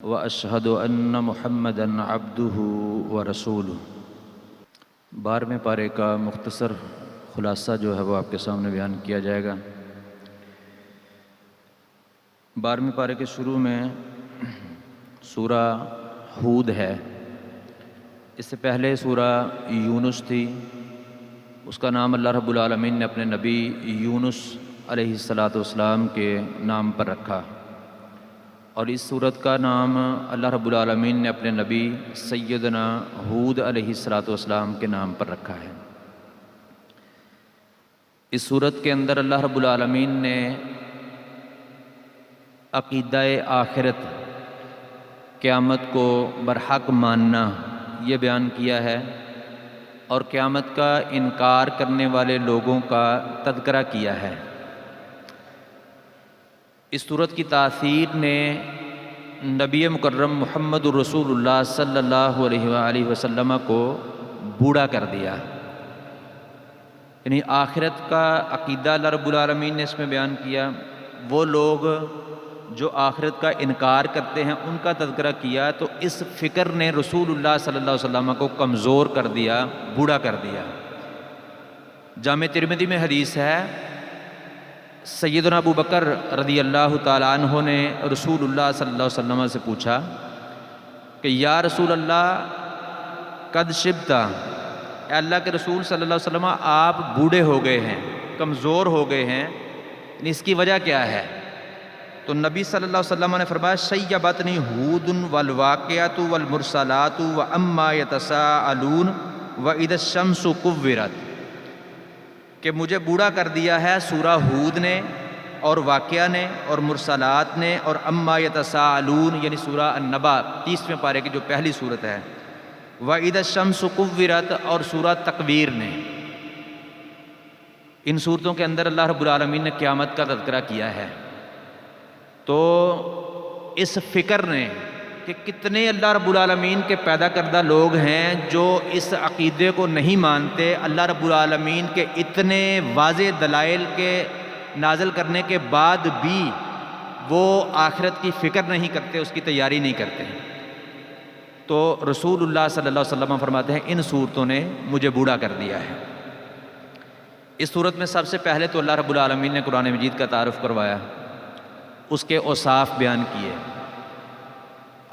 واشہد ان محمدا عبدہ ورسولہ۔ 12ویں پارے کا مختصر خلاصہ جو ہے وہ آپ کے سامنے بیان کیا جائے گا۔ 12ویں پارے کے شروع میں سورہ ہود ہے، اس سے پہلے سورہ یونس تھی، اس کا نام اللہ رب العالمین نے اپنے نبی یونس علیہ السلام کے نام پر رکھا، اور اس سورت کا نام اللہ رب العالمین نے اپنے نبی سیدنا ہود علیہ السلام کے نام پر رکھا ہے۔ اس سورت کے اندر اللہ رب العالمین نے عقیدہ آخرت، قیامت کو برحق ماننا، یہ بیان کیا ہے، اور قیامت کا انکار کرنے والے لوگوں کا تذکرہ کیا ہے۔ اس سورت کی تاثیر نے نبی مکرم محمد الرسول اللہ صلی اللہ علیہ وآلہ وسلم کو بوڑھا کر دیا، یعنی آخرت کا عقیدہ اللہ رب العالمین نے اس میں بیان کیا۔ وہ لوگ جو آخرت کا انکار کرتے ہیں ان کا تذکرہ کیا، تو اس فکر نے رسول اللہ صلی اللہ علیہ وسلم کو کمزور کر دیا، بوڑھا کر دیا۔ جامع ترمذی میں حدیث ہے، سیدنا ابو بکر رضی اللہ تعالیٰ عنہ نے رسول اللہ صلی اللہ علیہ وسلم سے پوچھا کہ یا رسول اللہ قد شبتا، اے اللہ کے رسول صلی اللہ علیہ وسلم آپ بوڑھے ہو گئے ہیں، کمزور ہو گئے ہیں، اس کی وجہ کیا ہے؟ تو نبی صلی اللہ علیہ وسلم نے فرمایا شیبتنی ہود والواقعۃ والمرسلات واما یتساءلون واذا الشمس کورت، کہ مجھے بوڑھا کر دیا ہے سورہ ہود نے اور واقعہ نے اور مرسلات نے اور اما یتساءلون یعنی سورہ النبا 30ویں پارے کی جو پہلی صورت ہے، واذا الشمس کورت اور سورہ تکویر نے۔ ان صورتوں کے اندر اللہ رب العالمین نے قیامت کا تذکرہ کیا ہے۔ تو اس فکر نے کہ کتنے اللہ رب العالمین کے پیدا کردہ لوگ ہیں جو اس عقیدے کو نہیں مانتے، اللہ رب العالمین کے اتنے واضح دلائل کے نازل کرنے کے بعد بھی وہ آخرت کی فکر نہیں کرتے، اس کی تیاری نہیں کرتے۔ تو رسول اللہ صلی اللہ علیہ وسلم فرماتے ہیں ان صورتوں نے مجھے بوڑھا کر دیا ہے۔ اس صورت میں سب سے پہلے تو اللہ رب العالمین نے قرآن مجید کا تعارف کروایا، اس کے اوصاف بیان کیے،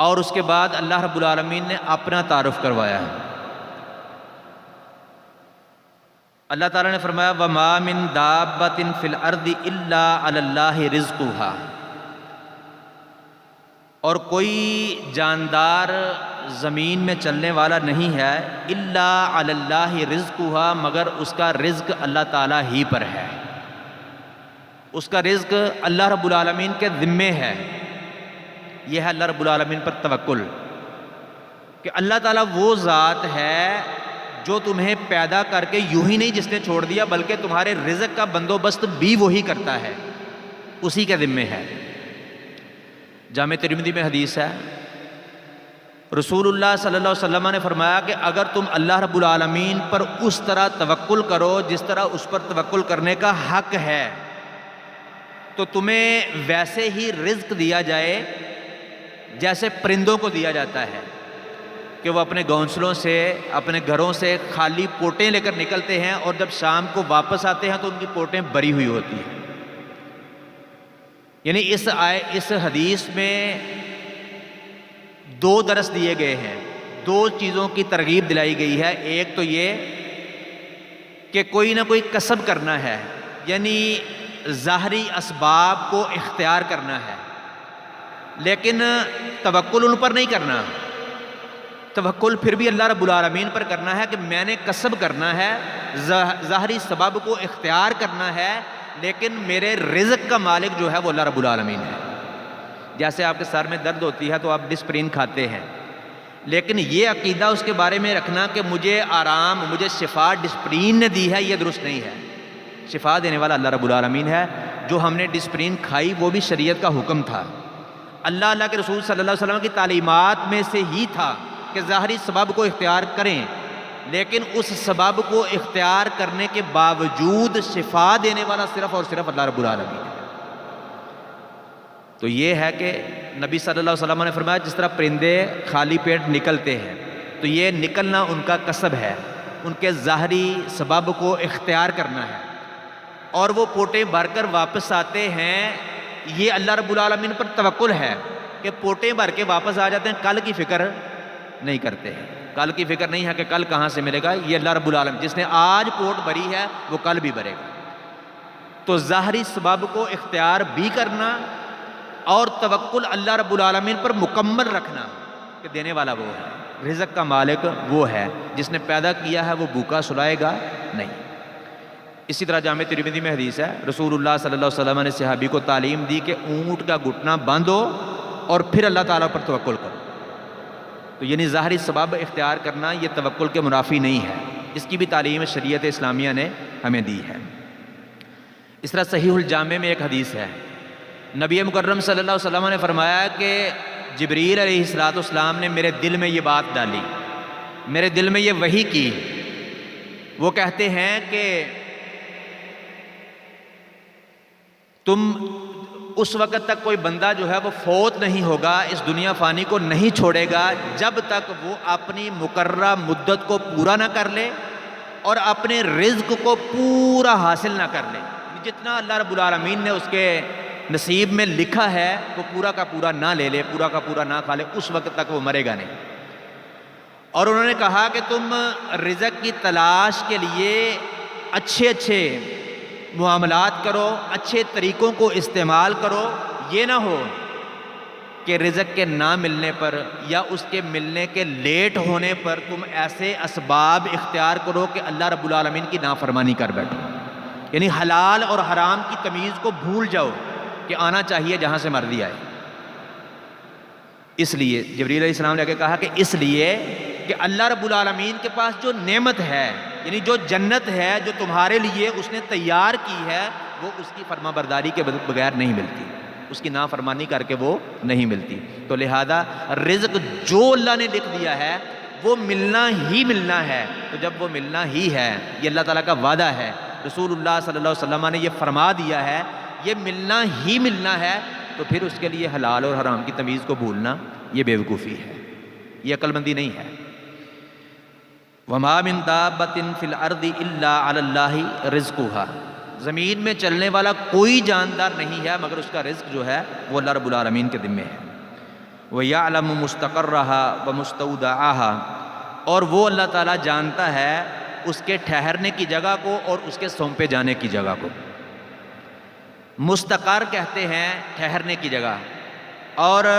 اور اس کے بعد اللہ رب العالمین نے اپنا تعارف کروایا ہے۔ اللہ تعالیٰ نے فرمایا وَمَا مِن دَابَّةٍ فِي الْأَرْضِ إِلَّا عَلَى اللَّهِ رِزْقُهَا، اور کوئی جاندار زمین میں چلنے والا نہیں ہے إِلَّا عَلَى اللَّهِ رِزْقُهَا، مگر اس کا رزق اللہ تعالیٰ ہی پر ہے، اس کا رزق اللہ رب العالمین کے ذمے ہے۔ یہ ہے اللہ رب العالمین پر توکل، کہ اللہ تعالیٰ وہ ذات ہے جو تمہیں پیدا کر کے یوں ہی نہیں جس نے چھوڑ دیا، بلکہ تمہارے رزق کا بندوبست بھی وہی کرتا ہے، اسی کے ذمے ہے۔ جامع ترمذی میں حدیث ہے، رسول اللہ صلی اللہ علیہ وسلم نے فرمایا کہ اگر تم اللہ رب العالمین پر اس طرح توکل کرو جس طرح اس پر توکل کرنے کا حق ہے، تو تمہیں ویسے ہی رزق دیا جائے جیسے پرندوں کو دیا جاتا ہے، کہ وہ اپنے گھونسلوں سے، اپنے گھروں سے خالی پوٹیں لے کر نکلتے ہیں، اور جب شام کو واپس آتے ہیں تو ان کی پوٹیں بھری ہوئی ہوتی ہیں۔ یعنی اس حدیث میں دو درس دیے گئے ہیں، دو چیزوں کی ترغیب دلائی گئی ہے۔ ایک تو یہ کہ کوئی نہ کوئی کسب کرنا ہے، یعنی ظاہری اسباب کو اختیار کرنا ہے، لیکن توکل ان پر نہیں کرنا۔ توکل پھر بھی اللہ رب العالمین پر کرنا ہے کہ میں نے کسب کرنا ہے، ظاہری سبب کو اختیار کرنا ہے، لیکن میرے رزق کا مالک جو ہے وہ اللہ رب العالمین ہے۔ جیسے آپ کے سر میں درد ہوتی ہے تو آپ ڈسپرین کھاتے ہیں، لیکن یہ عقیدہ اس کے بارے میں رکھنا کہ مجھے آرام، مجھے شفا ڈسپرین نے دی ہے، یہ درست نہیں ہے۔ شفا دینے والا اللہ رب العالمین ہے۔ جو ہم نے ڈسپرین کھائی وہ بھی شریعت کا حکم تھا، اللہ کے رسول صلی اللہ علیہ وسلم کی تعلیمات میں سے ہی تھا کہ ظاہری سبب کو اختیار کریں، لیکن اس سبب کو اختیار کرنے کے باوجود شفا دینے والا صرف اور صرف اللہ رب العالمین ہے۔ تو یہ ہے کہ نبی صلی اللہ علیہ وسلم نے فرمایا جس طرح پرندے خالی پیٹ نکلتے ہیں تو یہ نکلنا ان کا کسب ہے، ان کے ظاہری سبب کو اختیار کرنا ہے، اور وہ پوٹیں بھر کر واپس آتے ہیں، یہ اللہ رب العالمین پر توکل ہے کہ پوٹیں بھر کے واپس آ جاتے ہیں، کل کی فکر نہیں کرتے ہیں، کل کی فکر نہیں ہے کہ کل کہاں سے ملے گا، یہ اللہ رب العالمین جس نے آج پوٹ بھری ہے وہ کل بھی بھرے گا۔ تو ظاہری سبب کو اختیار بھی کرنا اور توکل اللہ رب العالمین پر مکمل رکھنا کہ دینے والا وہ ہے، رزق کا مالک وہ ہے، جس نے پیدا کیا ہے وہ بھوکا سلائے گا نہیں۔ اسی طرح جامع ترمذی میں حدیث ہے، رسول اللہ صلی اللہ علیہ وسلم نے صحابی کو تعلیم دی کہ اونٹ کا گھٹنا باندھو اور پھر اللہ تعالیٰ پر توکل کرو۔ تو یعنی ظاہری سبب اختیار کرنا یہ توکل کے منافی نہیں ہے، اس کی بھی تعلیم شریعت اسلامیہ نے ہمیں دی ہے۔ اس طرح صحیح الجامع میں ایک حدیث ہے، نبی مکرم صلی اللہ علیہ وسلم نے فرمایا کہ جبریل علیہ السلام نے میرے دل میں یہ بات ڈالی، میرے دل میں یہ وحی کی۔ وہ کہتے ہیں کہ تم اس وقت تک کوئی بندہ جو ہے وہ فوت نہیں ہوگا، اس دنیا فانی کو نہیں چھوڑے گا جب تک وہ اپنی مقررہ مدت کو پورا نہ کر لے اور اپنے رزق کو پورا حاصل نہ کر لے، جتنا اللہ رب العالمین نے اس کے نصیب میں لکھا ہے وہ پورا کا پورا نہ لے لے، پورا کا پورا نہ کھا لے، اس وقت تک وہ مرے گا نہیں۔ اور انہوں نے کہا کہ تم رزق کی تلاش کے لیے اچھے اچھے معاملات کرو، اچھے طریقوں کو استعمال کرو، یہ نہ ہو کہ رزق کے نہ ملنے پر یا اس کے ملنے کے لیٹ ہونے پر تم ایسے اسباب اختیار کرو کہ اللہ رب العالمین کی نافرمانی کر بیٹھو، یعنی حلال اور حرام کی تمیز کو بھول جاؤ کہ آنا چاہیے جہاں سے مرضی آئے۔ اس لیے جبریل علیہ السلام نے کہا کہ اس لیے کہ اللہ رب العالمین کے پاس جو نعمت ہے، یعنی جو جنت ہے جو تمہارے لیے اس نے تیار کی ہے، وہ اس کی فرما برداری کے بغیر نہیں ملتی، اس کی نافرمانی کر کے وہ نہیں ملتی۔ تو لہذا رزق جو اللہ نے لکھ دیا ہے وہ ملنا ہی ملنا ہے، تو جب وہ ملنا ہی ہے، یہ اللہ تعالیٰ کا وعدہ ہے، رسول اللہ صلی اللہ علیہ وسلم نے یہ فرما دیا ہے، یہ ملنا ہی ملنا ہے، تو پھر اس کے لیے حلال اور حرام کی تمیز کو بھولنا یہ بیوقوفی ہے، یہ عقل مندی نہیں ہے۔ وَمَا مِن دَابَّةٍ فِي الْأَرْضِ إِلَّا عَلَى اللَّهِ رِزْقُهَا، زمین میں چلنے والا کوئی جاندار نہیں ہے مگر اس کا رزق جو ہے وہ اللہ رب العالمین کے ذمے ہے۔ وَيَعْلَمُ مُسْتَقَرَّهَا وَمُسْتَوْدَعَهَا، اور وہ اللہ تعالیٰ جانتا ہے اس کے ٹھہرنے کی جگہ کو اور اس کے سونپے جانے کی جگہ کو۔ مستقر کہتے ہیں ٹھہرنے کی جگہ، اور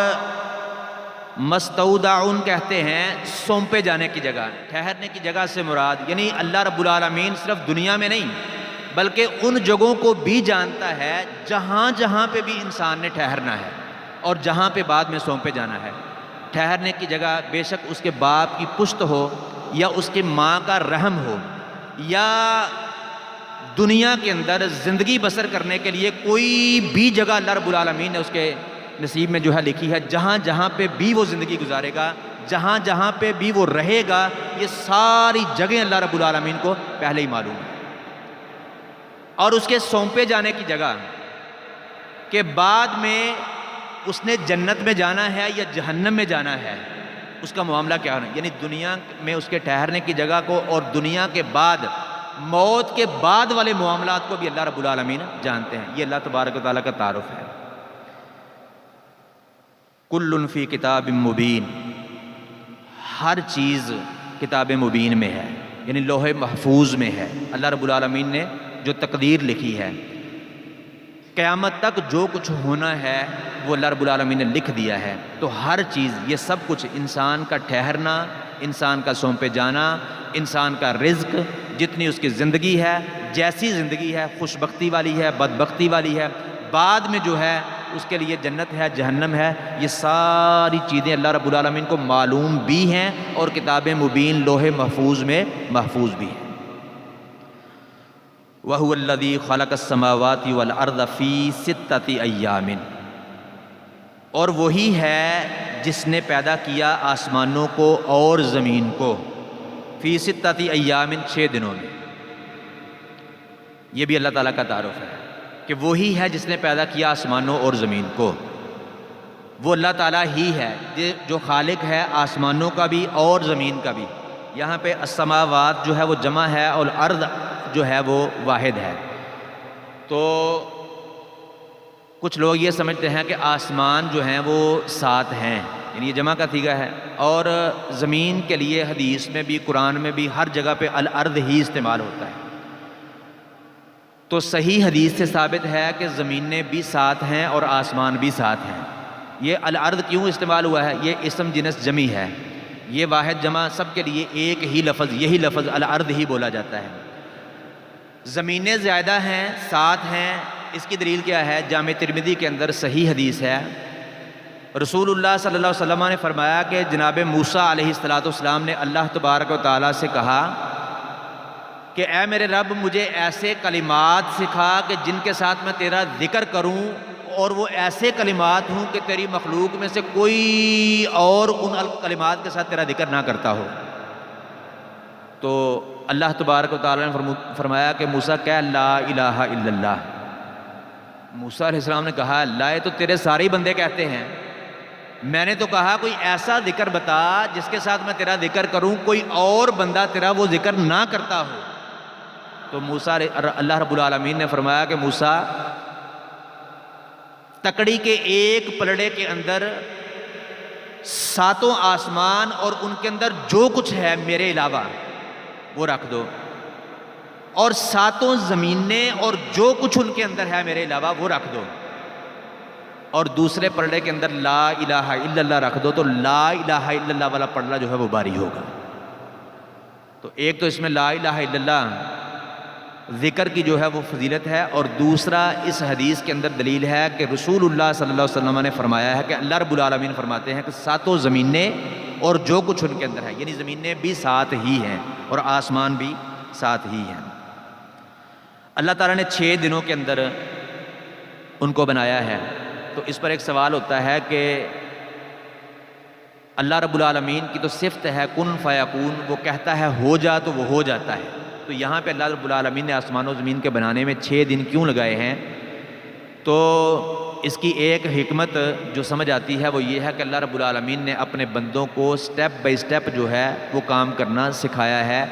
مستودعون کہتے ہیں سونپے جانے کی جگہ۔ ٹھہرنے کی جگہ سے مراد یعنی اللہ رب العالمین صرف دنیا میں نہیں بلکہ ان جگہوں کو بھی جانتا ہے جہاں جہاں پہ بھی انسان نے ٹھہرنا ہے اور جہاں پہ بعد میں سونپے جانا ہے۔ ٹھہرنے کی جگہ بے شک اس کے باپ کی پشت ہو یا اس کی ماں کا رحم ہو، یا دنیا کے اندر زندگی بسر کرنے کے لیے کوئی بھی جگہ اللہ رب العالمین نے اس کے نصیب میں جو ہے لکھی ہے، جہاں جہاں پہ بھی وہ زندگی گزارے گا، جہاں جہاں پہ بھی وہ رہے گا، یہ ساری جگہیں اللہ رب العالمین کو پہلے ہی معلوم ہے۔ اور اس کے سونپے جانے کی جگہ کہ بعد میں اس نے جنت میں جانا ہے یا جہنم میں جانا ہے، اس کا معاملہ کیا ہونا، یعنی دنیا میں اس کے ٹھہرنے کی جگہ کو اور دنیا کے بعد موت کے بعد والے معاملات کو بھی اللہ رب العالمین جانتے ہیں۔ یہ اللہ تبارک و تعالیٰ کا تعارف ہے۔ کل فی کتاب مبین، ہر چیز کتاب مبین میں ہے، یعنی لوح محفوظ میں ہے۔ اللہ رب العالمین نے جو تقدیر لکھی ہے، قیامت تک جو کچھ ہونا ہے وہ اللہ رب العالمین نے لکھ دیا ہے۔ تو ہر چیز، یہ سب کچھ، انسان کا ٹھہرنا، انسان کا سونپے جانا، انسان کا رزق، جتنی اس کی زندگی ہے، جیسی زندگی ہے، خوش بختی والی ہے، بدبختی والی ہے، بعد میں جو ہے اس کے لیے جنت ہے، جہنم ہے، یہ ساری چیزیں اللہ رب العالمین کو معلوم بھی ہیں اور کتاب مبین لوح محفوظ میں محفوظ بھی ہیں۔ وَهُوَ الَّذِي خَلَقَ السَّمَاوَاتِ وَالْأَرْضَ فِي سِتَّةِ أَيَّامٍ، اور وہی ہے جس نے پیدا کیا آسمانوں کو اور زمین کو، فی ستۃ ایام، 6 دنوں میں۔ یہ بھی اللہ تعالیٰ کا تعارف ہے کہ وہی ہے جس نے پیدا کیا آسمانوں اور زمین کو۔ وہ اللہ تعالیٰ ہی ہے جو خالق ہے آسمانوں کا بھی اور زمین کا بھی۔ یہاں پہ السماوات جو ہے وہ جمع ہے اور الارض جو ہے وہ واحد ہے۔ تو کچھ لوگ یہ سمجھتے ہیں کہ آسمان جو ہیں وہ 7 ہیں، یعنی یہ جمع کا صیغہ ہے، اور زمین کے لیے حدیث میں بھی قرآن میں بھی ہر جگہ پہ الارض ہی استعمال ہوتا ہے۔ تو صحیح حدیث سے ثابت ہے کہ زمینیں بھی 7 ہیں اور آسمان بھی 7 ہیں۔ یہ الارض کیوں استعمال ہوا ہے؟ یہ اسم جنس جمعی ہے، یہ واحد جمع سب کے لیے ایک ہی لفظ، یہی لفظ الارض ہی بولا جاتا ہے۔ زمینیں زیادہ ہیں، 7 ہیں، اس کی دلیل کیا ہے؟ جامع ترمذی کے اندر صحیح حدیث ہے، رسول اللہ صلی اللہ علیہ وسلم نے فرمایا کہ جناب موسیٰ علیہ السلام نے اللہ تبارک و تعالیٰ سے کہا کہ اے میرے رب مجھے ایسے کلمات سکھا کہ جن کے ساتھ میں تیرا ذکر کروں، اور وہ ایسے کلمات ہوں کہ تیری مخلوق میں سے کوئی اور ان کلمات کے ساتھ تیرا ذکر نہ کرتا ہو۔ تو اللہ تبارک و تعالیٰ نے فرمایا کہ موسیٰ کہہ لا الہ الا اللہ۔ موسیٰ علیہ السلام نے کہا اللہ یہ تو تیرے سارے بندے کہتے ہیں، میں نے تو کہا کوئی ایسا ذکر بتا جس کے ساتھ میں تیرا ذکر کروں، کوئی اور بندہ تیرا وہ ذکر نہ کرتا ہو۔ تو موسیٰ اللہ رب العالمین نے فرمایا کہ موسیٰ تکڑی کے ایک پلڑے کے اندر 7 آسمان اور ان کے اندر جو کچھ ہے میرے علاوہ وہ رکھ دو، اور 7 زمینیں اور جو کچھ ان کے اندر ہے میرے علاوہ وہ رکھ دو، اور دوسرے پلڑے کے اندر لا الہ الا اللہ رکھ دو۔ تو لا الہ الا اللہ والا پلڑا جو ہے وہ باری ہوگا۔ تو ایک تو اس میں لا الہ الا اللہ ذکر کی جو ہے وہ فضیلت ہے، اور دوسرا اس حدیث کے اندر دلیل ہے کہ رسول اللہ صلی اللہ علیہ وسلم نے فرمایا ہے کہ اللہ رب العالمین فرماتے ہیں کہ 7 زمینیں اور جو کچھ ان کے اندر ہے، یعنی زمینیں بھی 7 ہی ہیں اور آسمان بھی 7 ہی ہیں۔ اللہ تعالیٰ نے 6 دنوں کے اندر ان کو بنایا ہے۔ تو اس پر ایک سوال ہوتا ہے کہ اللہ رب العالمین کی تو صفت ہے کن فیکون، وہ کہتا ہے ہو جا تو وہ ہو جاتا ہے۔ تو یہاں پہ اللہ رب العالمین نے آسمان و زمین کے بنانے میں 6 دن کیوں لگائے ہیں؟ تو اس کی ایک حکمت جو سمجھ آتی ہے وہ یہ ہے کہ اللہ رب العالمین نے اپنے بندوں کو سٹیپ بائی سٹیپ جو ہے وہ کام کرنا سکھایا ہے،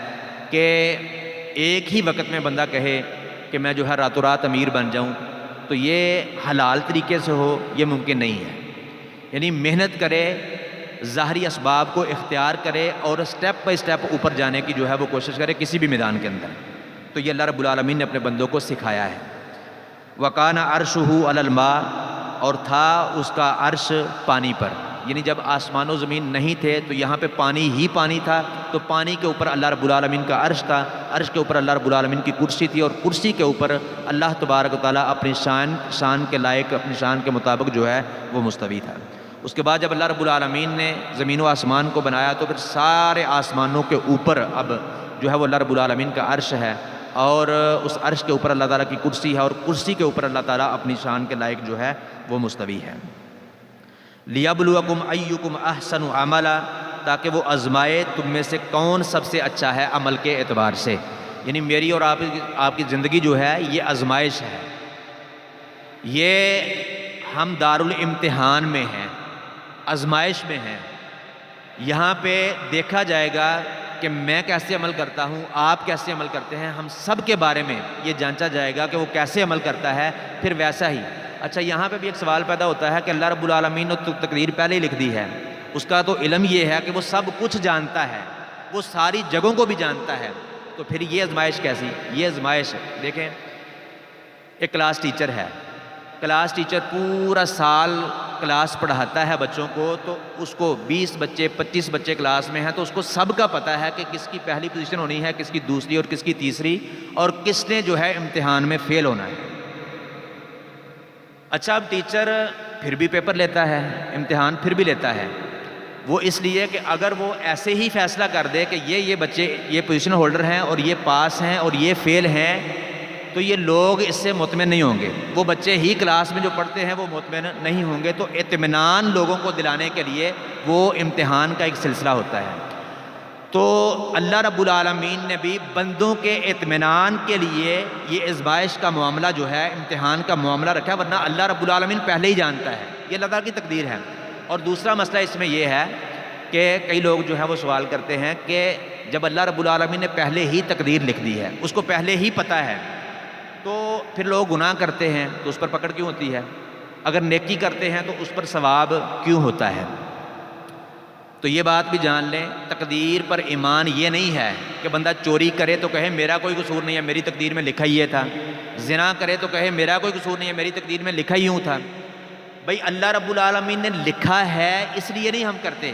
کہ ایک ہی وقت میں بندہ کہے کہ میں جو ہے راتوں رات امیر بن جاؤں، تو یہ حلال طریقے سے ہو یہ ممکن نہیں ہے۔ یعنی محنت کرے، ظاہری اسباب کو اختیار کرے اور سٹیپ بائی سٹیپ اوپر جانے کی جو ہے وہ کوشش کرے کسی بھی میدان کے اندر۔ تو یہ اللہ رب العالمین نے اپنے بندوں کو سکھایا ہے۔ وَقَانَ عَرْشُهُ عَلَى الْمَاءِ، اور تھا اس کا عرش پانی پر، یعنی جب آسمان و زمین نہیں تھے تو یہاں پہ پانی ہی پانی تھا، تو پانی کے اوپر اللہ رب العالمین کا عرش تھا، عرش کے اوپر اللہ رب العالمین کی کرسی تھی، اور کرسی کے اوپر اللہ تبارک و تعالیٰ اپنی شان کے لائق، اپنی شان کے مطابق جو ہے وہ مستوی تھا۔ اس کے بعد جب اللہ رب العالمین نے زمین و آسمان کو بنایا تو پھر سارے آسمانوں کے اوپر اب جو ہے وہ اللہ رب العالمین کا عرش ہے، اور اس عرش کے اوپر اللہ تعالیٰ کی کرسی ہے، اور کرسی کے اوپر اللہ تعالیٰ اپنی شان کے لائق جو ہے وہ مستوی ہے۔ لِيَبْلُوَكُمْ أَيُّكُمْ أَحْسَنُ عَمَلًا، تاکہ وہ آزمائے تم میں سے کون سب سے اچھا ہے عمل کے اعتبار سے۔ یعنی میری اور آپ کی زندگی جو ہے یہ آزمائش ہے، یہ ہم دارالامتحان میں ہیں، آزمائش میں ہیں۔ یہاں پہ دیکھا جائے گا کہ میں کیسے عمل کرتا ہوں، آپ کیسے عمل کرتے ہیں، ہم سب کے بارے میں یہ جانچا جائے گا کہ وہ کیسے عمل کرتا ہے، پھر ویسا ہی۔ اچھا یہاں پہ بھی ایک سوال پیدا ہوتا ہے کہ اللہ رب العالمین نے تو تقدیر پہلے ہی لکھ دی ہے، اس کا تو علم یہ ہے کہ وہ سب کچھ جانتا ہے، وہ ساری جگہوں کو بھی جانتا ہے، تو پھر یہ آزمائش کیسی؟ یہ آزمائش دیکھیں، ایک کلاس ٹیچر ہے، کلاس ٹیچر پورا سال کلاس پڑھاتا ہے بچوں کو، تو اس کو 20 بچے 25 بچے کلاس میں ہیں، تو اس کو سب کا پتہ ہے کہ کس کی پہلی پوزیشن ہونی ہے، کس کی دوسری اور کس کی تیسری، اور کس نے جو ہے امتحان میں فیل ہونا ہے۔ اچھا اب ٹیچر پھر بھی پیپر لیتا ہے، امتحان پھر بھی لیتا ہے، وہ اس لیے کہ اگر وہ ایسے ہی فیصلہ کر دے کہ یہ بچے یہ پوزیشن ہولڈر ہیں اور یہ پاس ہیں اور یہ فیل ہیں، تو یہ لوگ اس سے مطمئن نہیں ہوں گے، وہ بچے ہی کلاس میں جو پڑھتے ہیں وہ مطمئن نہیں ہوں گے۔ تو اطمینان لوگوں کو دلانے کے لیے وہ امتحان کا ایک سلسلہ ہوتا ہے۔ تو اللہ رب العالمین نے بھی بندوں کے اطمینان کے لیے یہ آزمائش کا معاملہ جو ہے، امتحان کا معاملہ رکھا، ورنہ اللہ رب العالمین پہلے ہی جانتا ہے، یہ اللہ تعالیٰ کی تقدیر ہے۔ اور دوسرا مسئلہ اس میں یہ ہے کہ کئی لوگ جو ہے وہ سوال کرتے ہیں کہ جب اللہ رب العالمین نے پہلے ہی تقدیر لکھ دی ہے، اس کو پہلے ہی پتہ ہے، تو پھر لوگ گناہ کرتے ہیں تو اس پر پکڑ کیوں ہوتی ہے؟ اگر نیکی کرتے ہیں تو اس پر ثواب کیوں ہوتا ہے؟ تو یہ بات بھی جان لیں، تقدیر پر ایمان یہ نہیں ہے کہ بندہ چوری کرے تو کہے میرا کوئی قصور نہیں ہے، میری تقدیر میں لکھا ہی یہ تھا، زنا کرے تو کہے میرا کوئی قصور نہیں ہے، میری تقدیر میں لکھا ہی یوں تھا۔ بھئی اللہ رب العالمین نے لکھا ہے اس لیے نہیں ہم کرتے،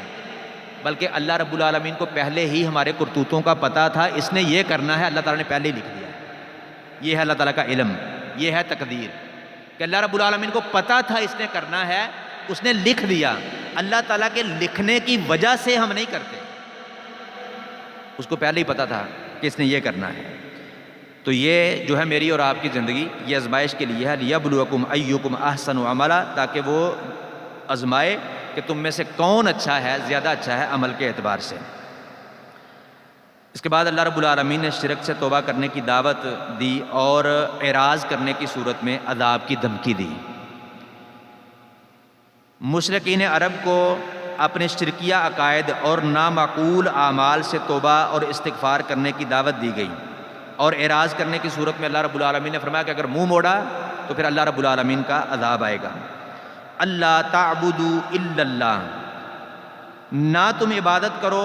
بلکہ اللہ رب العالمین کو پہلے ہی ہمارے کرتوتوں کا پتہ تھا، اس نے یہ کرنا ہے، اللہ تعالیٰ نے پہلے ہی لکھ دیا۔ یہ ہے اللہ تعالیٰ کا علم، یہ ہے تقدیر، کہ اللہ رب العالمین کو پتہ تھا اس نے کرنا ہے، اس نے لکھ دیا۔ اللہ تعالیٰ کے لکھنے کی وجہ سے ہم نہیں کرتے، اس کو پہلے ہی پتہ تھا کہ اس نے یہ کرنا ہے۔ تو یہ جو ہے میری اور آپ کی زندگی یہ آزمائش کے لیے ہے، لِيَبْلُوَكُمْ أَيُّكُمْ أَحْسَنُ عَمَلًا، تاکہ وہ آزمائے کہ تم میں سے کون اچھا ہے، زیادہ اچھا ہے عمل کے اعتبار سے۔ اس کے بعد اللہ رب العالمین نے شرک سے توبہ کرنے کی دعوت دی اور اعراض کرنے کی صورت میں عذاب کی دھمکی دی۔ مشرکین عرب کو اپنے شرکیہ عقائد اور نامعقول اعمال سے توبہ اور استغفار کرنے کی دعوت دی گئی، اور اعراض کرنے کی صورت میں اللہ رب العالمین نے فرمایا کہ اگر منہ موڑا تو پھر اللہ رب العالمین کا عذاب آئے گا۔ اللہ تعبدوا الا اللہ، نہ تم عبادت کرو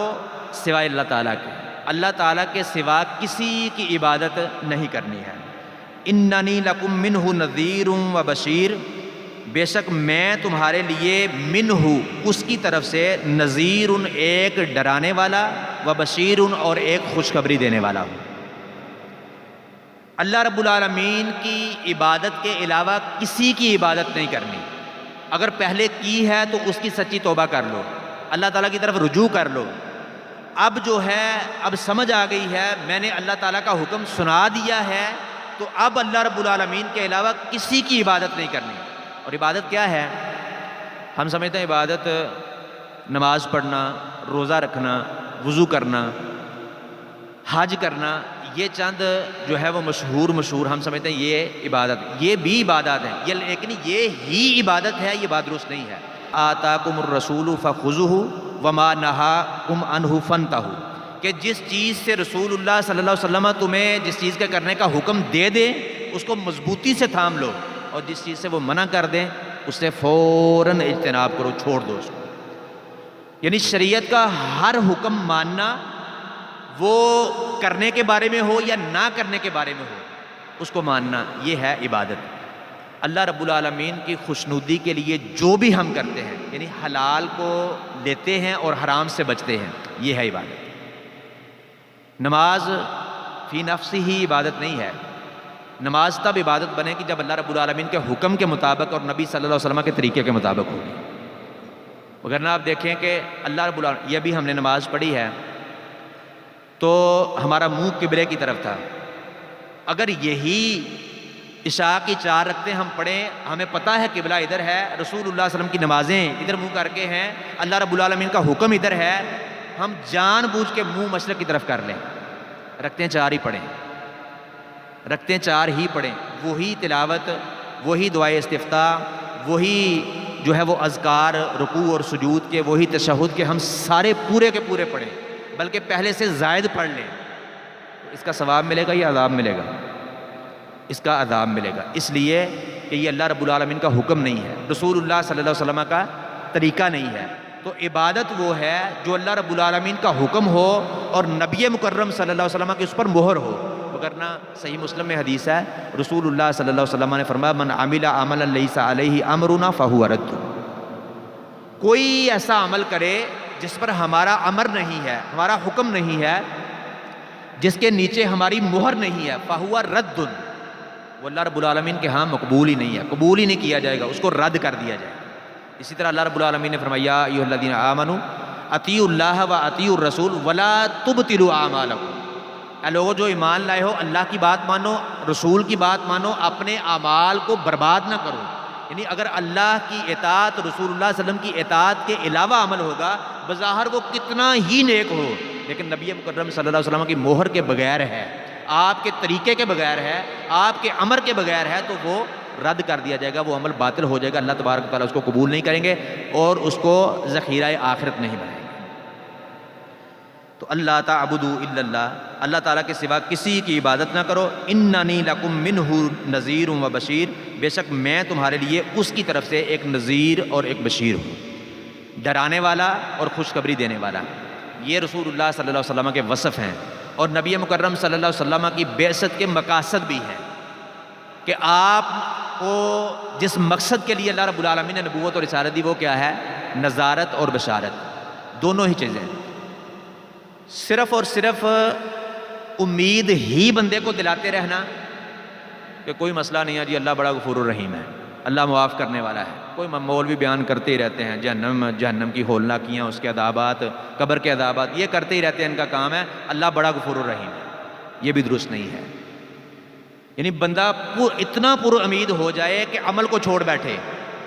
سوائے اللہ تعالیٰ کے، اللہ تعالیٰ کے سوا کسی کی عبادت نہیں کرنی ہے۔ اننی لکم منہ نذیر و بشیر، بے شک میں تمہارے لیے منہ اس کی طرف سے نذیر ایک ڈرانے والا، و بشیر اور ایک خوشخبری دینے والا ہوں۔ اللہ رب العالمین کی عبادت کے علاوہ کسی کی عبادت نہیں کرنی، اگر پہلے کی ہے تو اس کی سچی توبہ کر لو، اللہ تعالیٰ کی طرف رجوع کر لو۔ اب جو ہے اب سمجھ آ گئی ہے، میں نے اللہ تعالیٰ کا حکم سنا دیا ہے، تو اب اللہ رب العالمین کے علاوہ کسی کی عبادت نہیں کرنی۔ اور عبادت کیا ہے؟ ہم سمجھتے ہیں عبادت نماز پڑھنا، روزہ رکھنا، وضو کرنا، حج کرنا، یہ چند جو ہے وہ مشہور ہم سمجھتے ہیں یہ عبادت، یہ بھی عبادت ہے، یہ لیکن یہ ہی عبادت ہے، یہ بات درست نہیں ہے۔ آتاکم الرسول فخذوہ وما نہاکم عنہ فانتہوا، کہ جس چیز سے رسول اللہ صلی اللہ علیہ وسلم تمہیں جس چیز کے کرنے کا حکم دے دیں اس کو مضبوطی سے تھام لو، اور جس چیز سے وہ منع کر دیں اس سے فوراً اجتناب کرو، چھوڑ دو اس کو۔ یعنی شریعت کا ہر حکم ماننا، وہ کرنے کے بارے میں ہو یا نہ کرنے کے بارے میں ہو، اس کو ماننا، یہ ہے عبادت۔ اللہ رب العالمین کی خوشنودی کے لیے جو بھی ہم کرتے ہیں، یعنی حلال کو لیتے ہیں اور حرام سے بچتے ہیں، یہ ہے عبادت۔ نماز فی نفسی ہی عبادت نہیں ہے، نماز تب عبادت بنے گی جب اللہ رب العالمین کے حکم کے مطابق اور نبی صلی اللہ علیہ وسلم کے طریقے کے مطابق ہوگی۔ وگرنہ آپ دیکھیں کہ اللہ رب العالمین، یہ بھی ہم نے نماز پڑھی ہے تو ہمارا منہ قبلے کی طرف تھا، اگر یہی عشاء کی 4 رکعتیں ہم پڑھیں، ہمیں پتہ ہے قبلہ ادھر ہے، رسول اللہ صلی اللہ علیہ وسلم کی نمازیں ادھر منہ کر کے ہیں، اللہ رب العالمین کا حکم ادھر ہے، ہم جان بوجھ کے منہ مشرق کی طرف کر لیں، رکعتیں 4 ہی پڑھیں، رکعتیں 4 ہی پڑھیں، وہی تلاوت، وہی دعائے استفتاح، وہی جو ہے وہ اذکار رکوع اور سجود کے، وہی تشہد کے ہم سارے پورے کے پورے پڑھیں، بلکہ پہلے سے زائد پڑھ لیں، اس کا ثواب ملے گا یا عذاب ملے گا؟ اس کا عذاب ملے گا، اس لیے کہ یہ اللہ رب العالمین کا حکم نہیں ہے، رسول اللہ صلی اللہ علیہ وسلم کا طریقہ نہیں ہے۔ تو عبادت وہ ہے جو اللہ رب العالمین کا حکم ہو اور نبی مکرم صلی اللہ علیہ وسلم کی اس پر مہر ہو، وگرنہ صحیح مسلم میں حدیث ہے، رسول اللہ صلی اللہ علیہ وسلم نے فرمایا من عمل عملا لیس علیہ امرنا فہو رد، کوئی ایسا عمل کرے جس پر ہمارا امر نہیں ہے، ہمارا حکم نہیں ہے، جس کے نیچے ہماری مہر نہیں ہے، فہو رد، وہ اللہ رب العالمین کے ہاں مقبول ہی نہیں ہے، قبول ہی نہیں کیا جائے گا، اس کو رد کر دیا جائے گا۔ اسی طرح اللہ رب العالمین نے فرمایا یا ایھا الذین آمنوا اطیعوا اللہ و اطیعوا الرسول ولا تبطلوا اعمالکم، اے لوگو جو ایمان لائے ہو اللہ کی بات مانو، رسول کی بات مانو، اپنے اعمال کو برباد نہ کرو۔ یعنی اگر اللہ کی اطاعت، رسول اللہ صلی اللہ علیہ وسلم کی اطاعت کے علاوہ عمل ہوگا، بظاہر وہ کتنا ہی نیک ہو، لیکن نبی مکرم صلی اللہ علیہ وسلم کی مہر کے بغیر ہے، آپ کے طریقے کے بغیر ہے، آپ کے امر کے بغیر ہے، تو وہ رد کر دیا جائے گا، وہ عمل باطل ہو جائے گا، اللہ تبارک و تعالیٰ اس کو قبول نہیں کریں گے اور اس کو ذخیرہ آخرت نہیں بنائیں گے۔ تو اللہ تعبدوا الا اللہ، اللہ تعالیٰ کے سوا کسی کی عبادت نہ کرو، اننی لکم منہ نذیر و بشیر، بے شک میں تمہارے لیے اس کی طرف سے ایک نذیر اور ایک بشیر ہوں، ڈرانے والا اور خوشخبری دینے والا۔ یہ رسول اللہ صلی اللہ علیہ وسلم کے وصف ہیں، اور نبی مکرم صلی اللہ علیہ وسلم کی بعثت کے مقاصد بھی ہیں کہ آپ کو جس مقصد کے لیے اللہ رب العالمین نے نبوت اور رسالت دی وہ کیا ہے؟ نذارت اور بشارت، دونوں ہی چیزیں۔ صرف اور صرف امید ہی بندے کو دلاتے رہنا کہ کوئی مسئلہ نہیں ہے جی، اللہ بڑا غفور الرحیم ہے، اللہ معاف کرنے والا ہے، کوئی مولوی بیان کرتے ہی رہتے ہیں جہنم کی ہولناکیاں، اس کے عذابات، قبر کے عذابات، یہ کرتے ہی رہتے ہیں، ان کا کام ہے، اللہ بڑا غفور الرحیم ہے، یہ بھی درست نہیں ہے۔ یعنی بندہ اتنا پر امید ہو جائے کہ عمل کو چھوڑ بیٹھے،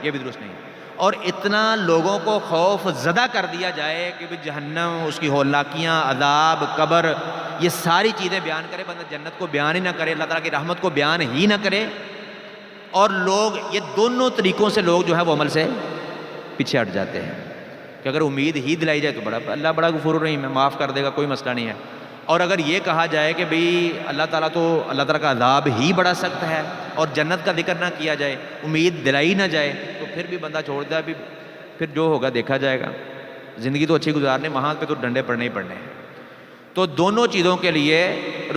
یہ بھی درست نہیں ہے، اور اتنا لوگوں کو خوف زدہ کر دیا جائے کہ جہنم، اس کی ہولناکیاں، عذاب، قبر، یہ ساری چیزیں بیان کرے، بندہ جنت کو بیان ہی نہ کرے، اللہ تعالیٰ کی رحمت کو بیان ہی نہ کرے، اور لوگ یہ دونوں طریقوں سے لوگ جو ہے وہ عمل سے پیچھے ہٹ جاتے ہیں کہ اگر امید ہی دلائی جائے تو اللہ بڑا غفور الرحیم ہے، معاف کر دے گا، کوئی مسئلہ نہیں ہے، اور اگر یہ کہا جائے کہ بھئی اللہ تعالیٰ کا عذاب ہی بڑا سخت ہے اور جنت کا ذکر نہ کیا جائے، امید دلائی نہ جائے، تو پھر بھی بندہ چھوڑ دے، پھر جو ہوگا دیکھا جائے گا، زندگی تو اچھی گزارنے، وہاں پہ تو ڈنڈے پڑنے ہی پڑنے ہیں۔ تو دونوں چیزوں کے لیے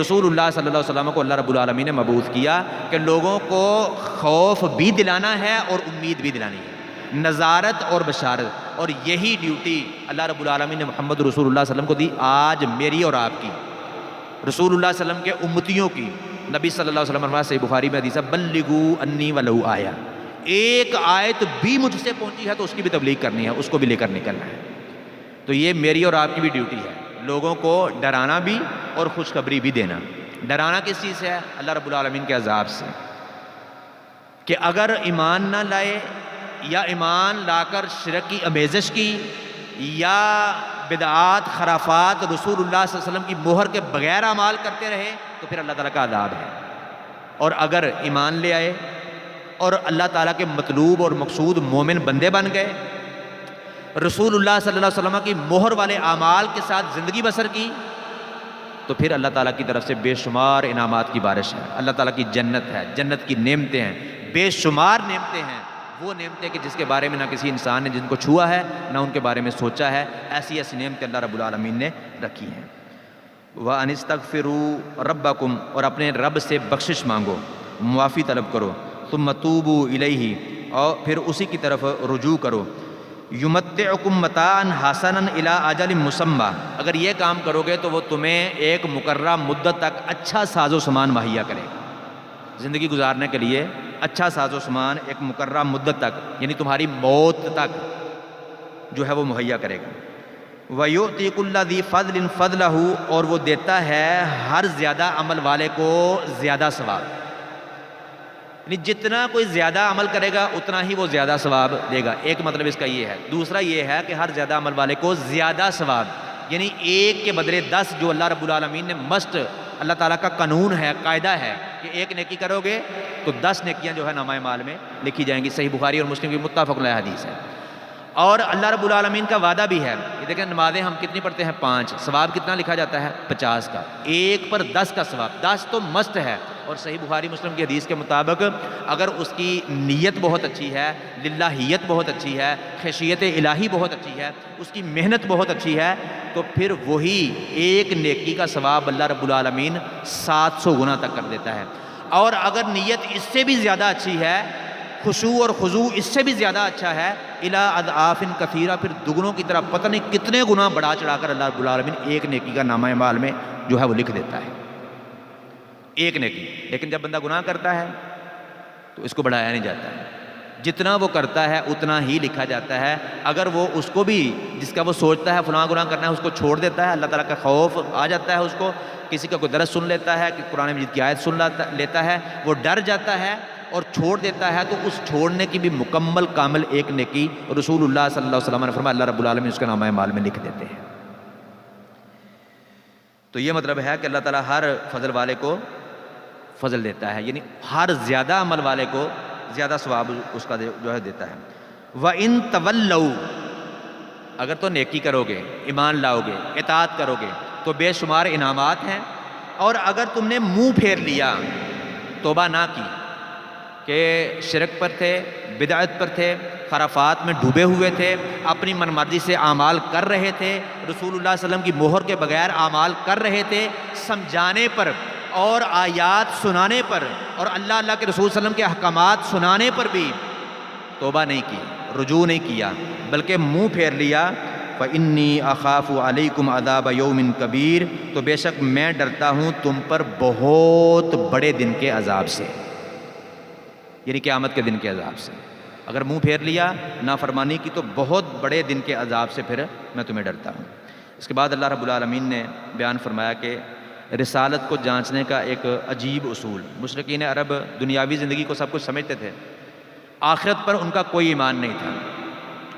رسول اللہ صلی اللہ علیہ وسلم کو اللہ رب العالمین نے مبعوث کیا کہ لوگوں کو خوف بھی دلانا ہے اور امید بھی دلانی ہے، نذارت اور بشارت، اور یہی ڈیوٹی اللہ رب العالمین نے محمد رسول اللہ صلی اللہ علیہ وسلم کو دی، آج میری اور آپ کی، رسول اللہ صلی اللہ علیہ وسلم کے امتیوں کی۔ نبی صلی اللہ علیہ وسلم فرمایا، صحیح بخاری میں حدیث ہے، بلغوا انی ولو آیہ، ایک آیت بھی مجھ سے پہنچی ہے تو اس کی بھی تبلیغ کرنی ہے، اس کو بھی لے کر نکلنا ہے۔ تو یہ میری اور آپ کی بھی ڈیوٹی ہے، لوگوں کو ڈرانا بھی اور خوشخبری بھی دینا۔ ڈرانا کس چیز سے ہے؟ اللہ رب العالمین کے عذاب سے، کہ اگر ایمان نہ لائے یا ایمان لا کر شرک کی آمیزش کی یا بدعات، خرافات، رسول اللہ صلی اللہ علیہ وسلم کی مہر کے بغیر اعمال کرتے رہے تو پھر اللہ تعالیٰ کا عذاب ہے، اور اگر ایمان لے آئے اور اللہ تعالیٰ کے مطلوب اور مقصود مومن بندے بن گئے، رسول اللہ صلی اللہ علیہ وسلم کی مہر والے اعمال کے ساتھ زندگی بسر کی، تو پھر اللہ تعالیٰ کی طرف سے بے شمار انعامات کی بارش ہے، اللہ تعالیٰ کی جنت ہے، جنت کی نعمتیں ہیں، بے شمار نعمتیں ہیں، وہ نعمتیں کہ جس کے بارے میں نہ کسی انسان نے جن کو چھوا ہے نہ ان کے بارے میں سوچا ہے، ایسی ایسی نعمتیں اللہ رب العالمین نے رکھی ہیں۔ وَأَنِ اسْتَغْفِرُوا رَبَّكُمْ، اور اپنے رب سے بخشش مانگو، معافی طلب کرو، ثُمَّ تُوبُوا إِلَيْهِ، اور پھر اسی کی طرف رجوع کرو، یمتعکم متاعا حسنا الی اجل مسمى، اگر یہ کام کرو گے تو وہ تمہیں ایک مقررہ مدت تک اچھا ساز و سامان مہیا کرے، زندگی گزارنے کے لیے اچھا ساز و سامان ایک مقررہ مدت تک، یعنی تمہاری موت تک جو ہے وہ مہیا کرے گا۔ وَيُؤْتِي كُلَّ ذِي فَضْلٍ فَضْلَهُ، اور وہ دیتا ہے ہر زیادہ عمل والے کو زیادہ ثواب، یعنی جتنا کوئی زیادہ عمل کرے گا اتنا ہی وہ زیادہ ثواب دے گا، ایک مطلب اس کا یہ ہے۔ دوسرا یہ ہے کہ ہر زیادہ عمل والے کو زیادہ ثواب، یعنی ایک کے بدلے 10 جو اللہ رب العالمین نے مست، اللہ تعالیٰ کا قانون ہے، قاعدہ ہے کہ ایک نیکی کرو گے تو 10 نیکیاں جو ہے نامہ اعمال میں لکھی جائیں گی، صحیح بخاری اور مسلم کی متفق علیہ حدیث ہے۔ اور اللہ رب العالمین کا وعدہ بھی ہے، یہ دیکھیں نمازیں ہم کتنی پڑھتے ہیں؟ 5، ثواب کتنا لکھا جاتا ہے؟ 50 کا، ایک پر 10 کا ثواب، 10 تو مست ہے، اور صحیح بخاری مسلم کی حدیث کے مطابق اگر اس کی نیت بہت اچھی ہے، للہیت بہت اچھی ہے، خشیت الہی بہت اچھی ہے، اس کی محنت بہت اچھی ہے، تو پھر وہی ایک نیکی کا ثواب اللہ رب العالمین 700 گنا تک کر دیتا ہے۔ اور اگر نیت اس سے بھی زیادہ اچھی ہے، خشوع اور خضوع اس سے بھی زیادہ اچھا ہے، الی اضعاف کثیرہ، پھر دگنوں کی طرح پتہ نہیں کتنے گنا بڑھا چڑھا کر اللہ رب العالمین ایک نیکی کا نامہ اعمال میں جو ہے وہ لکھ دیتا ہے، ایک نیکی۔ لیکن جب بندہ گناہ کرتا ہے تو اس کو بڑھایا نہیں جاتا ہے، جتنا وہ کرتا ہے اتنا ہی لکھا جاتا ہے۔ اگر وہ اس کو بھی جس کا وہ سوچتا ہے فلاں گناہ کرنا ہے اس کو چھوڑ دیتا ہے، اللہ تعالیٰ کا خوف آ جاتا ہے اس کو، کسی کا کوئی درس سن لیتا ہے کہ قرآن مجید کی آیت سن لیتا ہے، وہ ڈر جاتا ہے اور چھوڑ دیتا ہے، تو اس چھوڑنے کی بھی مکمل کامل ایک نیکی رسول اللہ صلی اللہ علیہ وسلم نے فرمایا اللہ رب العالمین اس کا نامہ اعمال میں لکھ دیتے ہیں۔ تو یہ مطلب ہے کہ اللہ تعالیٰ ہر فضل والے کو فضل دیتا ہے، یعنی ہر زیادہ عمل والے کو زیادہ ثواب اس کا جو ہے دیتا ہے۔ وَإِن تَوَلَّوْا، اگر تو نیکی کرو گے، ایمان لاؤ گے، اطاعت کرو گے تو بے شمار انعامات ہیں، اور اگر تم نے منہ پھیر لیا، توبہ نہ کی کہ شرک پر تھے، بدعت پر تھے، خرافات میں ڈوبے ہوئے تھے، اپنی من مرضی سے اعمال کر رہے تھے، رسول اللہ صلی اللہ علیہ وسلم کی مہر کے بغیر اعمال کر رہے تھے، سمجھانے پر اور آیات سنانے پر اور اللہ کے رسول صلی اللہ علیہ وسلم کے احکامات سنانے پر بھی توبہ نہیں کی، رجوع نہیں کیا، بلکہ منہ پھیر لیا، فَإِنِّي أَخَافُ عَلَيْكُمْ عَذَابَ يَوْمٍ كَبِيرٍ، تو بے شک میں ڈرتا ہوں تم پر بہت بڑے دن کے عذاب سے، یعنی قیامت کے دن کے عذاب سے۔ اگر منہ پھیر لیا، نافرمانی کی، تو بہت بڑے دن کے عذاب سے پھر میں تمہیں ڈرتا ہوں۔ اس کے بعد اللہ رب العالمین نے بیان فرمایا کہ رسالت کو جانچنے کا ایک عجیب اصول، مشرکین عرب دنیاوی زندگی کو سب کچھ سمجھتے تھے، آخرت پر ان کا کوئی ایمان نہیں تھا،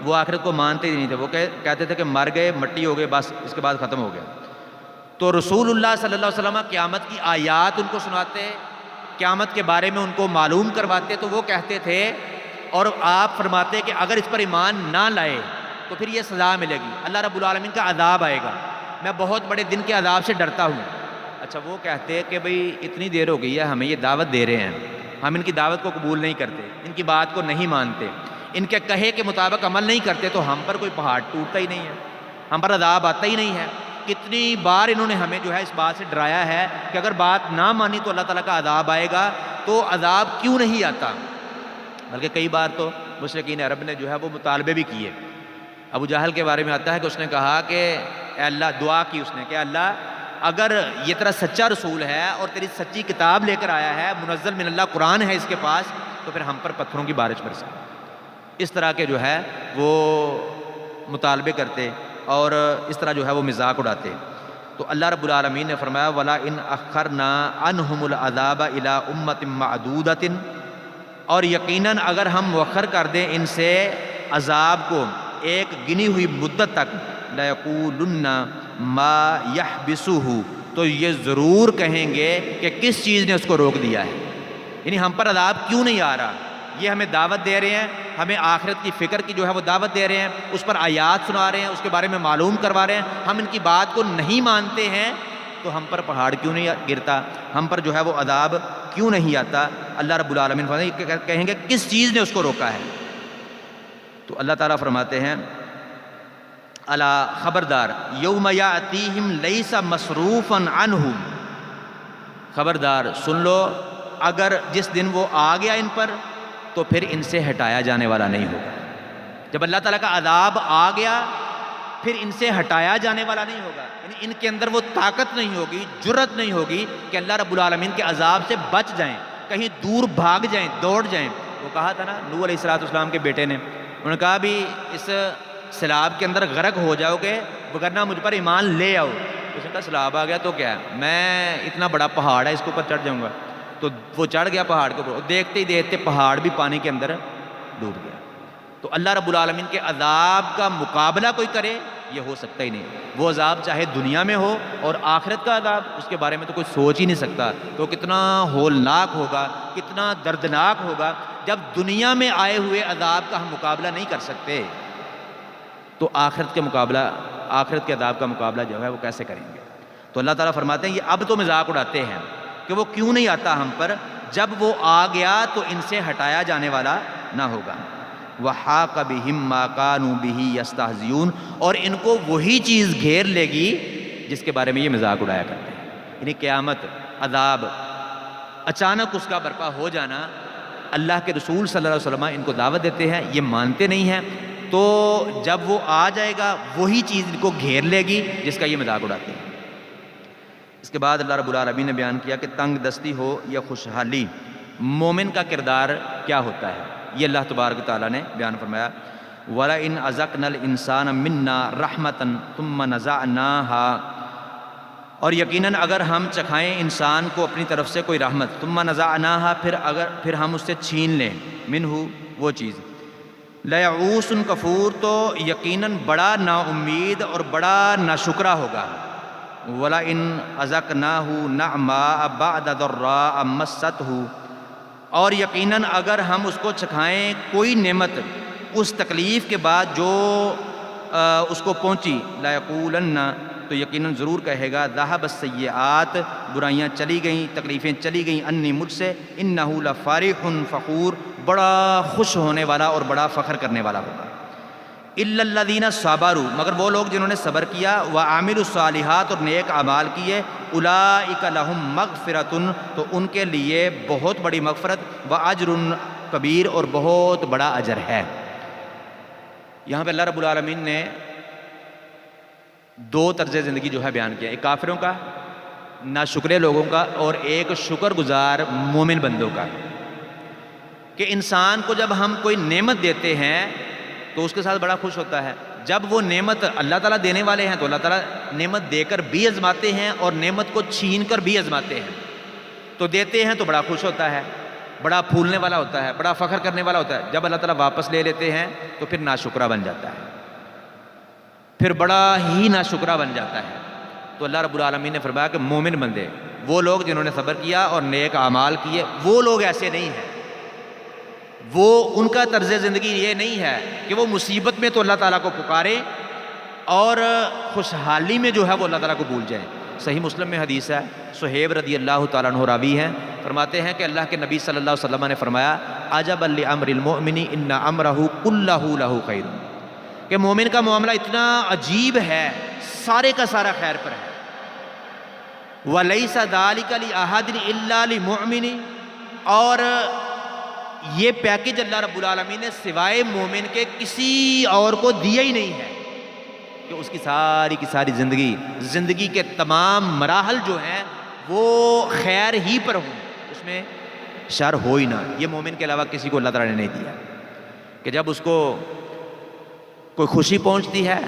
وہ آخرت کو مانتے ہی نہیں تھے، وہ کہتے تھے کہ مر گئے، مٹی ہو گئے، بس اس کے بعد ختم ہو گیا۔ تو رسول اللہ صلی اللہ علیہ وسلم قیامت کی آیات ان کو سناتے، قیامت کے بارے میں ان کو معلوم کرواتے، تو وہ کہتے تھے، اور آپ فرماتے کہ اگر اس پر ایمان نہ لائے تو پھر یہ سزا ملے گی، اللہ رب العالمین کا عذاب آئے گا، میں بہت بڑے دن کے عذاب سے ڈرتا ہوں۔ اچھا، وہ کہتے کہ بھئی اتنی دیر ہو گئی ہے، ہمیں یہ دعوت دے رہے ہیں، ہم ان کی دعوت کو قبول نہیں کرتے، ان کی بات کو نہیں مانتے، ان کے کہے کے مطابق عمل نہیں کرتے، تو ہم پر کوئی پہاڑ ٹوٹتا ہی نہیں ہے، ہم پر عذاب آتا ہی نہیں ہے۔ کتنی بار انہوں نے ہمیں جو ہے اس بات سے ڈرایا ہے کہ اگر بات نہ مانی تو اللہ تعالیٰ کا عذاب آئے گا، تو عذاب کیوں نہیں آتا؟ بلکہ کئی بار تو مشرکین عرب نے جو ہے وہ مطالبے بھی کیے۔ ابو جہل کے بارے میں آتا ہے کہ اس نے کہا کہ اے اللہ، دعا کی اس نے کہ اللہ، اگر یہ تیرا سچا رسول ہے اور تیری سچی کتاب لے کر آیا ہے، منزل من اللہ قرآن ہے اس کے پاس، تو پھر ہم پر پتھروں کی بارش برسا۔ اس طرح کے جو ہے وہ مطالبے کرتے اور اس طرح جو ہے وہ مذاق اڑاتے۔ تو اللہ رب العالمین نے فرمایا وَلَا إِنْ أَخَّرْنَا عَنْهُمُ الْعَذَابَ إِلَىٰ أُمَّةٍ مَّعْدُودَةٍ، اور یقیناً اگر ہم مؤخر کر دیں ان سے عذاب کو ایک گنی ہوئی مدت تک، لَيَقُولُنَّ مَا يَحْبِسُهُ، تو یہ ضرور کہیں گے کہ کس چیز نے اس کو روک دیا ہے، یعنی ہم پر عذاب کیوں نہیں آ رہا۔ یہ ہمیں دعوت دے رہے ہیں، ہمیں آخرت کی فکر کی جو ہے وہ دعوت دے رہے ہیں، اس پر آیات سنا رہے ہیں، اس کے بارے میں معلوم کروا رہے ہیں، ہم ان کی بات کو نہیں مانتے ہیں، تو ہم پر پہاڑ کیوں نہیں گرتا، ہم پر جو ہے وہ عذاب کیوں نہیں آتا؟ اللہ رب العالمین کہیں گے کس چیز نے اس کو روکا ہے؟ تو اللہ تعالیٰ فرماتے ہیں الا، خبردار، یوم یاتیہم لیس مصروفا عنہم، خبردار سن لو، اگر جس دن وہ آ گیا ان پر تو پھر ان سے ہٹایا جانے والا نہیں ہوگا۔ جب اللہ تعالیٰ کا عذاب آ گیا پھر ان سے ہٹایا جانے والا نہیں ہوگا، یعنی ان کے اندر وہ طاقت نہیں ہوگی، جرت نہیں ہوگی کہ اللہ رب العالمین کے عذاب سے بچ جائیں، کہیں دور بھاگ جائیں، دوڑ جائیں۔ وہ کہا تھا نا نوح علیہ السلام کے بیٹے نے، انہوں نے کہا بھی اس سیلاب کے اندر غرق ہو جاؤ گے وگرنہ مجھ پر ایمان لے آؤ۔ اس نے کہا سیلاب آ گیا تو کیا ہے، میں اتنا بڑا پہاڑ ہے اس کے اوپر چڑھ جاؤں گا۔ تو وہ چڑھ گیا پہاڑ کے اوپر، دیکھتے ہی دیکھتے پہاڑ بھی پانی کے اندر ڈوب گیا۔ تو اللہ رب العالمین کے عذاب کا مقابلہ کوئی کرے یہ ہو سکتا ہی نہیں۔ وہ عذاب چاہے دنیا میں ہو اور آخرت کا عذاب، اس کے بارے میں تو کوئی سوچ ہی نہیں سکتا، تو کتنا ہولناک ہوگا، کتنا دردناک ہوگا۔ جب دنیا میں آئے ہوئے عذاب کا ہم مقابلہ نہیں کر سکتے تو آخرت کے عذاب کا مقابلہ جو ہے وہ کیسے کریں گے؟ تو اللہ تعالیٰ فرماتے ہیں یہ اب تو مذاق اڑاتے ہیں کہ وہ کیوں نہیں آتا ہم پر، جب وہ آ گیا تو ان سے ہٹایا جانے والا نہ ہوگا۔ وَحَاقَ بِهِم مَّا كَانُوا بِهِ يَسْتَهْزِئُونَ، اور ان کو وہی چیز گھیر لے گی جس کے بارے میں یہ مذاق اڑایا کرتے ہیں، یعنی قیامت، عذاب، اچانک اس کا برپا ہو جانا۔ اللہ کے رسول صلی اللہ علیہ وسلم ان کو دعوت دیتے ہیں، یہ مانتے نہیں ہیں، تو جب وہ آ جائے گا وہی چیز ان کو گھیر لے گی جس کا یہ مذاق اڑاتے ہیں۔ اس کے بعد اللہ رب العالمین نے بیان کیا کہ تنگ دستی ہو یا خوشحالی، مومن کا کردار کیا ہوتا ہے، یہ اللہ تبارک تعالیٰ نے بیان فرمایا وَلَئِنْ أَذَقْنَا الْإِنسَانَ مِنَّا رَحْمَةً ثُمَّ نَزَعْنَاهَا، اور یقیناً اگر ہم چکھائیں انسان کو اپنی طرف سے کوئی رحمت، ثُمَّ نَزَعْنَاهَا، پھر ہم اس سے چھین لیں، منہ وہ چیز، لَيَعُوسٌ کفور، تو یقیناً بڑا نا امید اور بڑا ناشکرا ہوگا۔ وَلَئِنْ أَذَقْنَاهُ نَعْمَاءَ بَعْدَ ضَرَّاءَ مَسَّتْهُ، اور یقیناً اگر ہم اس کو چکھائیں کوئی نعمت اس تکلیف کے بعد جو اس کو پہنچی، لا یقولن، تو یقیناً ضرور کہے گا ذہب السیئات، برائیاں چلی گئیں، تکلیفیں چلی گئیں، انی، مجھ سے، انہ لفرح فخور، بڑا خوش ہونے والا اور بڑا فخر کرنے والا ہوگا۔ الا الذین صبروا، مگر وہ لوگ جنہوں نے صبر کیا، وعملوا الصالحات، اور نیک اعمال کیے، اولئک لہم مغفرۃ، تو ان کے لیے بہت بڑی مغفرت، واجر کبیر، اور بہت بڑا اجر ہے۔ یہاں پہ اللہ رب العالمین نے دو طرز زندگی جو ہے بیان کیا، ایک کافروں کا، ناشکرے لوگوں کا، اور ایک شکر گزار مومن بندوں کا، کہ انسان کو جب ہم کوئی نعمت دیتے ہیں تو اس کے ساتھ بڑا خوش ہوتا ہے۔ جب وہ نعمت اللہ تعالیٰ دینے والے ہیں تو اللہ تعالیٰ نعمت دے کر بھی آزماتے ہیں اور نعمت کو چھین کر بھی آزماتے ہیں، تو دیتے ہیں تو بڑا خوش ہوتا ہے، بڑا پھولنے والا ہوتا ہے، بڑا فخر کرنے والا ہوتا ہے۔ جب اللہ تعالیٰ واپس لے لیتے ہیں تو پھر ناشکرا بن جاتا ہے، پھر بڑا ہی ناشکرا بن جاتا ہے۔ تو اللہ رب العالمین نے فرمایا کہ مومن بندے، وہ لوگ جنہوں نے صبر کیا اور نیک اعمال کیے، وہ لوگ ایسے نہیں ہیں، وہ ان کا طرز زندگی یہ نہیں ہے کہ وہ مصیبت میں تو اللہ تعالیٰ کو پکارے اور خوشحالی میں جو ہے وہ اللہ تعالیٰ کو بھول جائیں۔ صحیح مسلم میں حدیث ہے، صہیب رضی اللہ تعالیٰ عنہ راوی ہیں، فرماتے ہیں کہ اللہ کے نبی صلی اللہ علیہ وسلم نے فرمایا عجبا لامر المؤمن ان امرہ کلہ لہ خیر، کہ مومن کا معاملہ اتنا عجیب ہے، سارے کا سارا خیر پر ہے۔ وَلَيْسَ ذَلِكَ لِأَحَدٍ إِلَّا لِمُؤْمِنٍ، اور یہ پیکج اللہ رب العالمین نے سوائے مومن کے کسی اور کو دیا ہی نہیں ہے، کہ اس کی ساری زندگی کے تمام مراحل جو ہیں وہ خیر ہی پر ہوں، اس میں شر ہو ہی نہ۔ یہ مومن کے علاوہ کسی کو اللہ تعالیٰ نے نہیں دیا، کہ جب اس کو کوئی خوشی پہنچتی ہے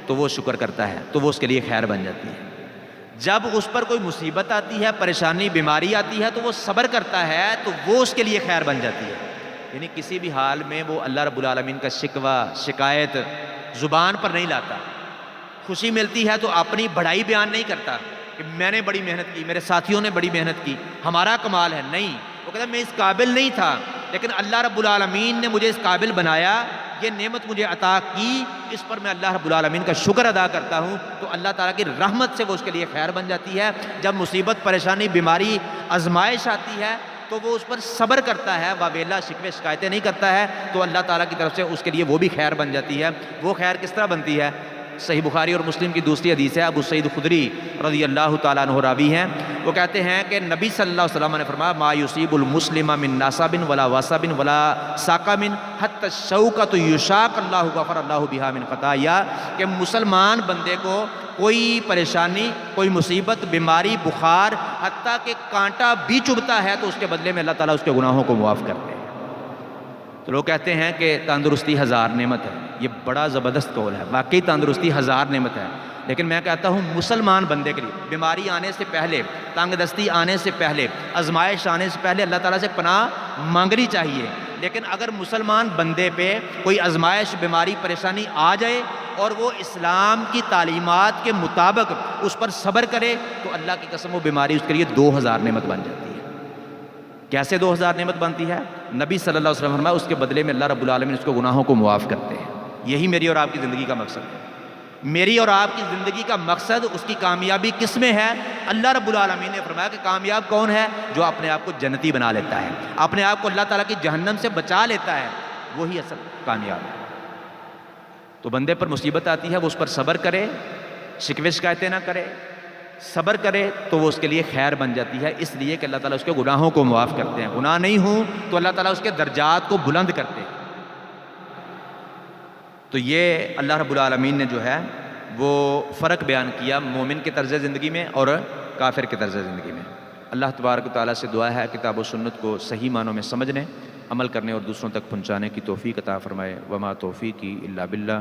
تو وہ شکر کرتا ہے تو وہ اس کے لیے خیر بن جاتی ہے، جب اس پر کوئی مصیبت آتی ہے، پریشانی، بیماری آتی ہے تو وہ صبر کرتا ہے تو وہ اس کے لیے خیر بن جاتی ہے۔ یعنی کسی بھی حال میں وہ اللہ رب العالمین کا شکوہ، شکایت زبان پر نہیں لاتا۔ خوشی ملتی ہے تو اپنی بڑائی بیان نہیں کرتا کہ میں نے بڑی محنت کی، میرے ساتھیوں نے بڑی محنت کی، ہمارا کمال ہے، نہیں، وہ کہتا ہے میں اس قابل نہیں تھا لیکن اللہ رب العالمین نے مجھے اس قابل بنایا، یہ نعمت مجھے عطا کی، اس پر میں اللہ رب العالمین کا شکر ادا کرتا ہوں، تو اللہ تعالیٰ کی رحمت سے وہ اس کے لیے خیر بن جاتی ہے۔ جب مصیبت، پریشانی، بیماری، آزمائش آتی ہے تو وہ اس پر صبر کرتا ہے، واویلا، شکوے، شکایتیں نہیں کرتا ہے، تو اللہ تعالیٰ کی طرف سے اس کے لیے وہ بھی خیر بن جاتی ہے۔ وہ خیر کس طرح بنتی ہے؟ صحیح بخاری اور مسلم کی دوسری حدیث ہے، ابو سعید خدری رضی اللہ تعالیٰ عنہ راوی ہیں، وہ کہتے ہیں کہ نبی صلی اللہ علیہ وسلم نے فرمایا ما یصیب المسلم من نصب ولا وصب ولا سقم حتى الشوکۃ یشاق اللہ غفر اللہ بها من خطایا، کہ مسلمان بندے کو کوئی پریشانی، کوئی مصیبت، بیماری، بخار، حتیٰ کہ کانٹا بھی چبھتا ہے تو اس کے بدلے میں اللہ تعالیٰ اس کے گناہوں کو معاف کرتے ہیں۔ تو لوگ کہتے ہیں کہ تندرستی ہزار نعمت ہے، یہ بڑا زبردست قول ہے، واقعی تندرستی ہزار نعمت ہے، لیکن میں کہتا ہوں مسلمان بندے کے لیے بیماری آنے سے پہلے، تنگ دستی آنے سے پہلے، آزمائش آنے سے پہلے اللہ تعالیٰ سے پناہ مانگنی چاہیے۔ لیکن اگر مسلمان بندے پہ کوئی آزمائش، بیماری، پریشانی آ جائے اور وہ اسلام کی تعلیمات کے مطابق اس پر صبر کرے تو اللہ کی قسم وہ بیماری اس کے لیے 2000 نعمت بن جاتی ہے۔ کیسے 2000 نعمت بنتی ہے؟ نبی صلی اللہ علیہ وسلم فرمایا اس کے بدلے میں اللہ رب العالمین اس کو گناہوں کو معاف کرتے ہیں۔ یہی میری اور آپ کی زندگی کا مقصد ہے۔ میری اور آپ کی زندگی کا مقصد، اس کی کامیابی کس میں ہے؟ اللہ رب العالمین نے فرمایا کہ کامیاب کون ہے؟ جو اپنے آپ کو جنتی بنا لیتا ہے، اپنے آپ کو اللہ تعالیٰ کی جہنم سے بچا لیتا ہے، وہی اصل کامیاب ہے۔ تو بندے پر مصیبت آتی ہے وہ اس پر صبر کرے، شکوے شکایتیں نہ کرے، صبر کرے تو وہ اس کے لیے خیر بن جاتی ہے، اس لیے کہ اللہ تعالیٰ اس کے گناہوں کو معاف کرتے ہیں۔ گناہ نہیں ہوں تو اللہ تعالیٰ اس کے درجات کو بلند کرتے ہیں۔ تو یہ اللہ رب العالمین نے جو ہے وہ فرق بیان کیا مومن کے طرز زندگی میں اور کافر کے طرز زندگی میں۔ اللہ تبارک و تعالیٰ سے دعا ہے کتاب و سنت کو صحیح معنوں میں سمجھنے، عمل کرنے اور دوسروں تک پہنچانے کی توفیق عطا فرمائے۔ وما توفیقی الا باللہ۔